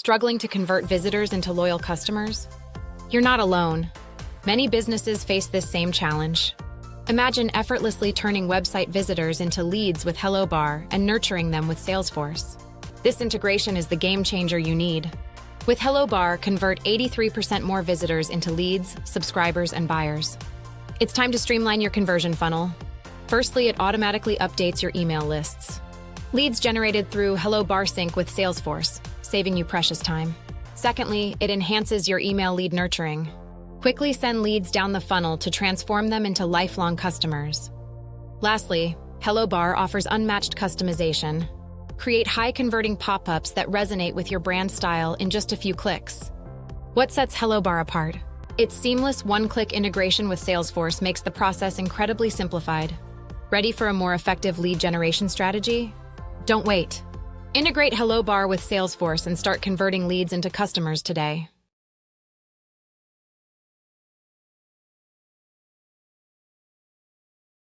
Struggling to convert visitors into loyal customers? You're not alone. Many businesses face this same challenge. Imagine effortlessly turning website visitors into leads with HelloBar and nurturing them with Salesforce. This integration is the game changer you need. With HelloBar, convert 83% more visitors into leads, subscribers, and buyers. It's time to streamline your conversion funnel. Firstly, it automatically updates your email lists. Leads generated through HelloBar sync with Salesforce, saving you precious time. Secondly, it enhances your email lead nurturing. Quickly send leads down the funnel to transform them into lifelong customers. Lastly, HelloBar offers unmatched customization. Create high-converting pop-ups that resonate with your brand style in just a few clicks. What sets HelloBar apart? Its seamless one-click integration with Salesforce makes the process incredibly simplified. Ready for a more effective lead generation strategy? Don't wait. Integrate HelloBar with Salesforce and start converting leads into customers today.